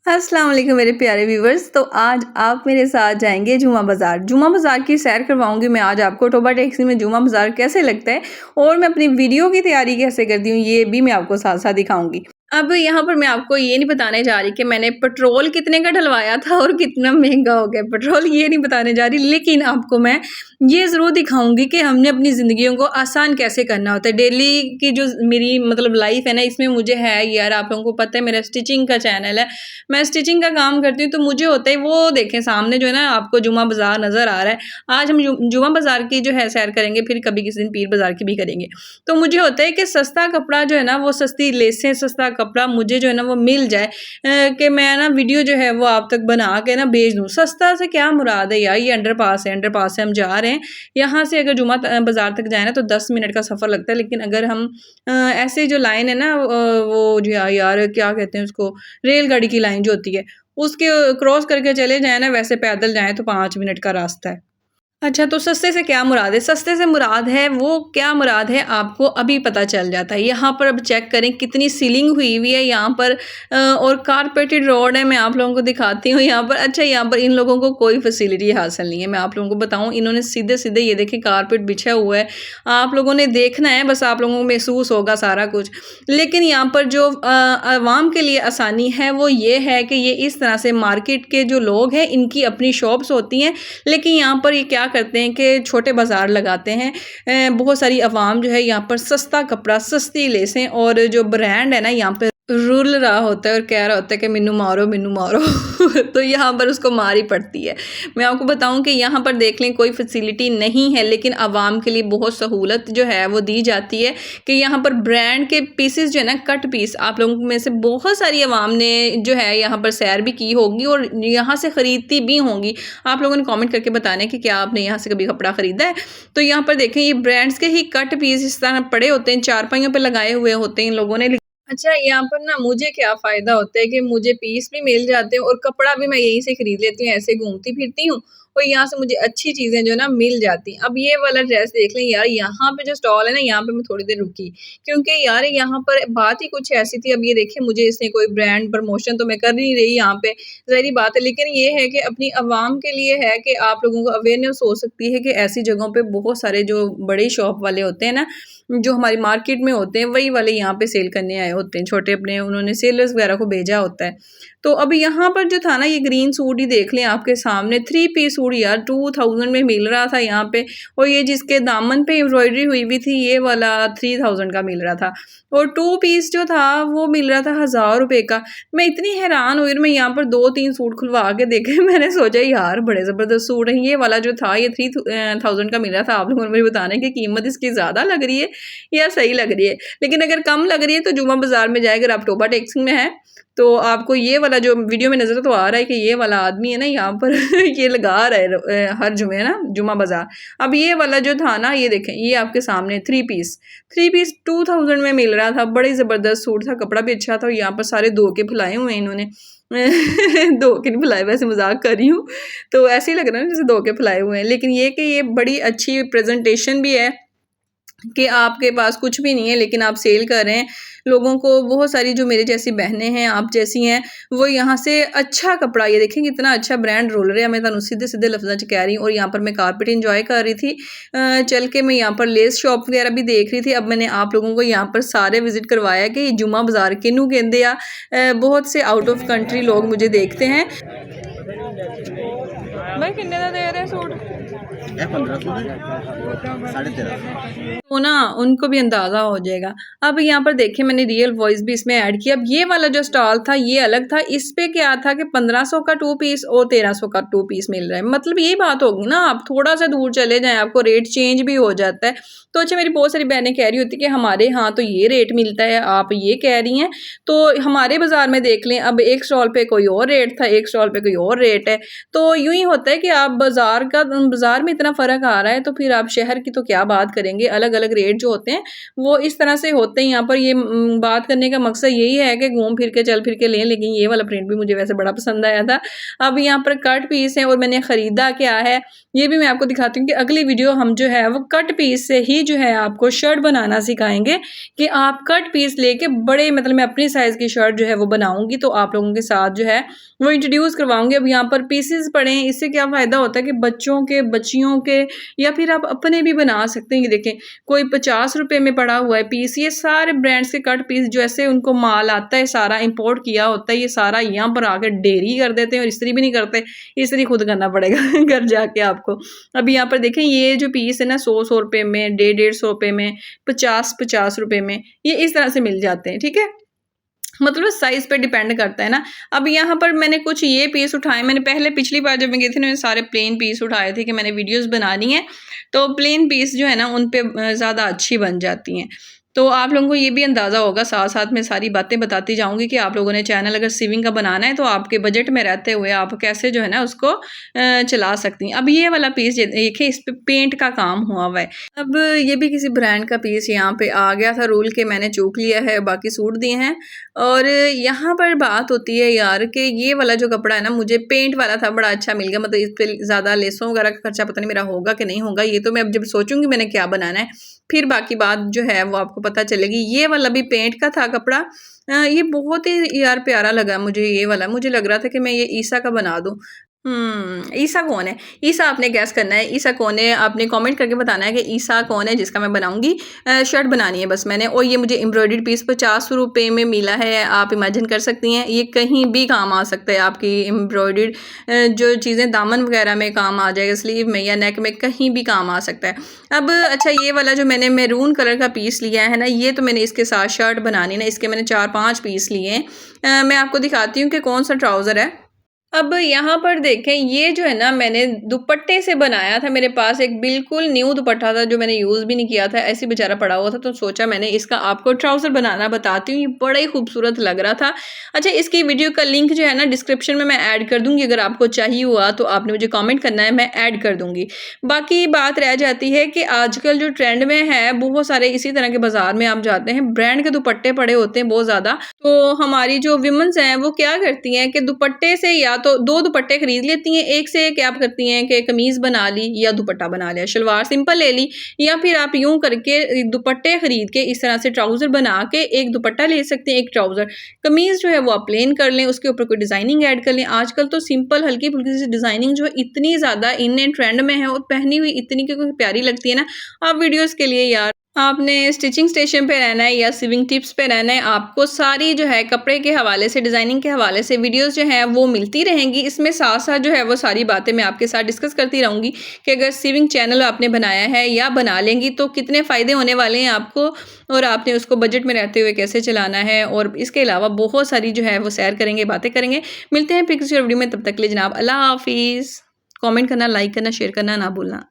अस्सलाम वालेकुम मेरे प्यारे व्यूवर्स। तो आज आप मेरे साथ जाएंगे जुमा बाज़ार। जुमा बाज़ार की सैर करवाऊंगी मैं आज आपको। टोबा टैक्सी में जुमा बाज़ार कैसे लगता है और मैं अपनी वीडियो की तैयारी कैसे करती हूँ ये भी मैं आपको साथ साथ दिखाऊंगी। अब यहाँ पर मैं आपको ये नहीं बताने जा रही कि मैंने पेट्रोल कितने का डलवाया था और कितना महंगा हो गया पेट्रोल, ये नहीं बताने जा रही, लेकिन आपको मैं ये ज़रूर दिखाऊंगी कि हमने अपनी ज़िंदगियों को आसान कैसे करना होता है। डेली की जो मेरी मतलब लाइफ है ना, इसमें मुझे है यार, आप लोगों को पता है मेरा स्टिचिंग का चैनल है, मैं स्टिचिंग का काम करती हूँ, तो मुझे होता है वो देखें सामने जो है ना आपको जुमा बाज़ार नज़र आ रहा है। आज हम जुमा बाज़ार की जो है सैर करेंगे, फिर कभी किसी दिन पीर बाज़ार की भी करेंगे। तो मुझे होता है कि सस्ता कपड़ा जो है ना, वो सस्ती लेसें, सस्ता कपड़ा मुझे जो है ना वो मिल जाए, कि मैं ना वीडियो जो है वो आप तक बना के ना भेज दूँ। सस्ता से क्या मुराद है यार, ये अंडरपास है, अंडरपास से हम जा रहे हैं। यहाँ से अगर जुमा बाज़ार तक जाए ना तो 10 मिनट का सफ़र लगता है, लेकिन अगर हम ऐसे जो लाइन है ना, वो जो यार क्या कहते हैं उसको, रेलगाड़ी की लाइन जो होती है, उसके क्रॉस करके चले जाएँ ना, वैसे पैदल जाएँ तो 5 मिनट का रास्ता है। अच्छा, तो सस्ते से क्या मुराद है? सस्ते से मुराद है, वो क्या मुराद है आपको अभी पता चल जाता है। यहाँ पर अब चेक करें कितनी सीलिंग हुई हुई है यहाँ पर, और कारपेटेड रोड है, मैं आप लोगों को दिखाती हूँ यहाँ पर। अच्छा, यहाँ पर इन लोगों को कोई फैसिलिटी हासिल नहीं है, मैं आप लोगों को बताऊँ, इन्होंने सीधे-सीधे ये देखिए कारपेट बिछा हुआ है। आप लोगों ने देखना है, बस आप लोगों को महसूस होगा सारा कुछ। लेकिन यहाँ पर जो अवाम के लिए आसानी है वो ये है कि ये इस तरह से मार्केट के जो लोग हैं इनकी अपनी शॉप्स होती हैं, लेकिन यहाँ पर ये क्या करते हैं कि छोटे बाज़ार लगाते हैं। बहुत सारी अवाम जो है यहाँ पर सस्ता कपड़ा, सस्ती लेसें और जो ब्रांड है ना यहाँ पे रुल रहा होता है और कह रहा होता है कि मिन्नू मारो, मिन्नू मारो। तो यहाँ पर उसको मार ही पड़ती है। मैं आपको बताऊँ कि यहाँ पर देख लें कोई फैसिलिटी नहीं है, लेकिन आवाम के लिए बहुत सहूलत जो है वो दी जाती है कि यहाँ पर ब्रांड के पीसेस जो है ना, कट पीस, आप लोगों में से बहुत सारी आवाम ने जो है यहाँ पर सैर भी की होगी और यहाँ से ख़रीदती भी होंगी। आप लोगों ने कमेंट करके बताना है कि क्या आपने यहाँ से कभी कपड़ा ख़रीदा है। तो यहाँ पर देखें ये ब्रांड्स के ही कट पीस इस तरह पड़े होते हैं, चारपाइयों पे लगाए हुए होते हैं इन लोगों ने। अच्छा, यहाँ पर ना मुझे क्या फ़ायदा होता है कि मुझे पीस भी मिल जाते हैं और कपड़ा भी मैं यहीं से खरीद लेती हूँ, ऐसे घूमती-फिरती हूँ और यहाँ से मुझे अच्छी चीज़ें जो है ना मिल जाती हैं। अब ये वाला ड्रेस देख लें यार, यहाँ पे जो स्टॉल है ना, यहाँ पे मैं थोड़ी देर रुकी, क्योंकि यार यहाँ पर बात ही कुछ ऐसी थी। अब ये देखिए, मुझे इसने कोई ब्रांड प्रमोशन तो मैं कर नहीं रही यहाँ पे, ज़ाहिर-सी बात है, लेकिन ये है कि अपनी आवाम के लिए है कि आप लोगों को अवेयरनेस हो सकती है कि ऐसी जगहों पे बहुत सारे जो बड़े शॉप वाले होते हैं ना, जो हमारी मार्केट में होते हैं, वही वाले यहाँ पे सेल करने आए होते हैं, छोटे अपने उन्होंने सेलर्स वगैरह को भेजा होता है। तो अब यहाँ पर जो था ना, ये ग्रीन सूट ही देख लें आपके सामने, 3 पीस सूट यार 2000 में मिल रहा था यहाँ पे, और ये जिसके दामन पे एम्ब्रॉयडरी हुई हुई थी ये वाला 3000 का मिल रहा था, और 2 पीस जो था वो मिल रहा था 1000 रुपए का। मैं इतनी हैरान हुई और मैं यहाँ पर 2-3 सूट खुलवा के देखे। मैंने सोचा यार बड़े ज़बरदस्त सूट हैं। ये वाला जो था ये 3000 का मिल रहा था। आप लोगों ने मुझे बताना है कि कीमत इसकी ज़्यादा लग रही है या सही लग रही है। लेकिन अगर कम लग रही है तो जुमा बाज़ार में जाए, अगर आप टोबा टैक्सी में हैं तो आपको ये वाला जो वीडियो में नज़र तो आ रहा है कि ये वाला आदमी है ना यहाँ पर ये लगा रहा है हर जुमे ना जुमा बाज़ार। अब ये वाला जो था ना, ये देखें, ये आपके सामने 3 पीस 2000 में मिल रहा था। बड़ी ज़बरदस्त सूट था, कपड़ा भी अच्छा था, और यहाँ पर सारे धो के फुलाए हुए हैं इन्होंने। धो के नहीं फुलाए, वैसे मजाक कर रही हूँ, तो ऐसे ही लग रहा है ना जैसे धो के फुलाए हुए हैं, लेकिन ये कि ये बड़ी अच्छी प्रेजेंटेशन भी है कि आपके पास कुछ भी नहीं है लेकिन आप सेल कर रहे हैं। लोगों को, बहुत सारी जो मेरे जैसी बहनें हैं, आप जैसी हैं, वो यहाँ से अच्छा कपड़ा, ये देखें कितना अच्छा ब्रांड रोल रहा है, मैं तुहानू सीधे-सीधे लफ्ज़ां च कह रही हूँ। और यहाँ पर मैं कारपेट एंजॉय कर रही थी, चल के मैं यहाँ पर लेस शॉप वगैरह भी देख रही थी। अब मैंने आप लोगों को यहाँ पर सारे विजिट करवाया कि जुमा बाज़ार किनू कहंदे आ। बहुत से आउट ऑफ कंट्री लोग मुझे देखते हैं। भाई किन्ने दा दे रहे सूट? 1350 तो ना उनको भी अंदाज़ा हो जाएगा। अब यहाँ पर देखिए मैंने रियल वॉइस भी इसमें ऐड किया। अब ये वाला जो स्टॉल था ये अलग था, इस पे क्या था कि 1500 का 2 पीस और 1300 का 2 पीस मिल रहा है। मतलब ये बात होगी ना, आप थोड़ा सा दूर चले जाएँ आपको रेट चेंज भी हो जाता है। तो अच्छा, मेरी बहुत सारी बहनें कह रही होती कि हमारे यहाँ तो ये रेट मिलता है, आप ये कह रही हैं, तो हमारे बाज़ार में देख लें, अब एक स्टॉल पे कोई और रेट था, एक स्टॉल पे कोई और रेट है। तो यूँ ही होता है कि आप बाज़ार में इतना इतना फ़र्क आ रहा है तो फिर आप शहर की तो क्या बात करेंगे। अलग-अलग रेट जो होते हैं वो इस तरह से होते हैं। यहाँ पर ये बात करने का मकसद यही है कि घूम फिर के चल फिर के लें, लेकिन ये वाला प्रिंट भी मुझे वैसे बड़ा पसंद आया था। अब यहाँ पर कट पीस है और मैंने ख़रीदा क्या है ये भी मैं आपको दिखाती हूँ कि अगली वीडियो हम जो है वो कट पीस से ही जो है आपको शर्ट बनाना सिखाएंगे कि आप कट पीस लेके बड़े मतलब मैं अपनी साइज़ की शर्ट जो है वो बनाऊंगी, तो आप लोगों के साथ जो है वो इंट्रोड्यूस करवाऊंगी। अब यहाँ पर पीसेस पड़े हैं, इससे क्या फ़ायदा होता है कि बच्चों के, बच्चियों के या फिर आप अपने भी बना सकते हैं। ये देखें कोई 50 रुपए में पड़ा हुआ है पीस, ये सारे ब्रांड्स के कट पीस जैसे उनको माल आता है सारा इंपोर्ट किया होता है, ये सारा यहाँ पर आकर डेरी कर देते हैं और इस्त्री भी नहीं करते, इस्त्री खुद करना पड़ेगा घर जाके आपको। अभी यहाँ पर देखें ये जो पीस है ना 100 रुपए में, 150 रुपए में, 50 रुपए में, ये इस तरह से मिल जाते हैं। ठीक है, मतलब साइज़ पे डिपेंड करता है ना। अब यहाँ पर मैंने कुछ ये पीस उठाए, मैंने पहले पिछली बार जब मैं गई थी ना, मैंने सारे प्लेन पीस उठाए थे कि मैंने वीडियोस बनानी है, तो प्लेन पीस जो है ना उन पे ज़्यादा अच्छी बन जाती हैं। तो आप लोगों को ये भी अंदाज़ा होगा, साथ-साथ मैं सारी बातें बताती जाऊँगी कि आप लोगों ने चैनल अगर सिविंग का बनाना है तो आपके बजट में रहते हुए आप कैसे जो है ना उसको चला सकती हैं। अब ये वाला पीस देखिए इस पे पेंट का काम हुआ हुआ है। अब ये भी किसी ब्रांड का पीस यहाँ पे आ गया था, रूल के मैंने चूक लिया है, बाकी सूट दिए हैं। और यहाँ पर बात होती है यार कि ये वाला जो कपड़ा है ना मुझे पेंट वाला था, बड़ा अच्छा मिल गया। मतलब इस पे ज़्यादा लेसों वगैरह का खर्चा पता नहीं मेरा होगा कि नहीं होगा, ये तो मैं अब जब सोचूंगी मैंने क्या बनाना है फिर बाकी बात जो है वो आपको पता चलेगी। ये वाला भी पेंट का था कपड़ा, ये बहुत ही यार प्यारा लगा मुझे। ये वाला मुझे लग रहा था कि मैं ये ईसा का बना दूँ। ईसा कौन है? ईसा आपने गैस करना है, ईसा कौन है आपने कमेंट करके बताना है कि ईसा कौन है जिसका मैं बनाऊँगी। शर्ट बनानी है बस मैंने, और ये मुझे एम्ब्रॉयडर्ड पीस 50 रुपए में मिला है। आप इमेजिन कर सकती हैं ये कहीं भी काम आ सकता है, आपकी एम्ब्रॉयडर्ड जो चीज़ें दामन वगैरह में काम आ जाएगा, स्लीव में या नेक में कहीं भी काम आ सकता है। अब अच्छा ये वाला जो मैंने मैरून कलर का पीस लिया है ना, ये तो मैंने इसके साथ शर्ट बनानी ना, इसके मैंने 4-5 पीस लिए हैं। मैं आपको दिखाती हूँ कि कौन सा ट्राउज़र है। अब यहाँ पर देखें ये जो है ना मैंने दुपट्टे से बनाया था, मेरे पास एक बिल्कुल न्यू दुपट्टा था जो मैंने यूज़ भी नहीं किया था, ऐसे ही बेचारा पड़ा हुआ था, तो सोचा मैंने इसका आपको ट्राउज़र बनाना बताती हूँ। ये बड़ा ही खूबसूरत लग रहा था। अच्छा इसकी वीडियो का लिंक जो है ना डिस्क्रिप्शन में मैं ऐड कर दूँगी, अगर आपको चाहिए हुआ तो आपने मुझे कमेंट करना है, मैं ऐड कर दूँगी। बाकी बात रह जाती है कि आजकल जो ट्रेंड में है बहुत सारे इसी तरह के बाज़ार में आप जाते हैं ब्रांड के दुपट्टे पड़े होते हैं बहुत ज़्यादा। तो हमारी जो विमेंस हैं वो क्या करती हैं कि दुपट्टे से या तो 2 दुपट्टे खरीद लेती हैं, एक से क्या करती हैं कि कमीज़ बना ली या दुपट्टा बना लिया, शलवार सिंपल ले ली, या फिर आप यूँ करके दुपट्टे खरीद के इस तरह से ट्राउज़र बना के एक दुपट्टा ले सकते हैं, एक ट्राउज़र। कमीज़ जो है वो आप प्लेन कर लें, उसके ऊपर कोई डिज़ाइनिंग ऐड कर लें। आजकल तो सिंपल हल्की-फुल्की सी डिज़ाइनिंग जो इतनी ज़्यादा इन एंड ट्रेंड में है और पहनी हुई इतनी क्योंकि प्यारी लगती है ना, आप वीडियोज़ के लिए यार आपने स्टिचिंग स्टेशन पे रहना है या सिविंग टिप्स पे रहना है, आपको सारी जो है कपड़े के हवाले से, डिज़ाइनिंग के हवाले से वीडियोस जो हैं वो मिलती रहेंगी। इसमें साथ-साथ जो है वो सारी बातें मैं आपके साथ डिस्कस करती रहूँगी कि अगर सिविंग चैनल आपने बनाया है या बना लेंगी तो कितने फ़ायदे होने वाले हैं आपको, और आपने उसको बजट में रहते हुए कैसे चलाना है। और इसके अलावा बहुत सारी जो है वो सैर करेंगे, बातें करेंगे। मिलते हैं फिर किसी और वीडियो में, तब तक के लिए जनाब अल्लाह हाफ़िज़। कमेंट करना, लाइक करना, शेयर करना ना भूलना।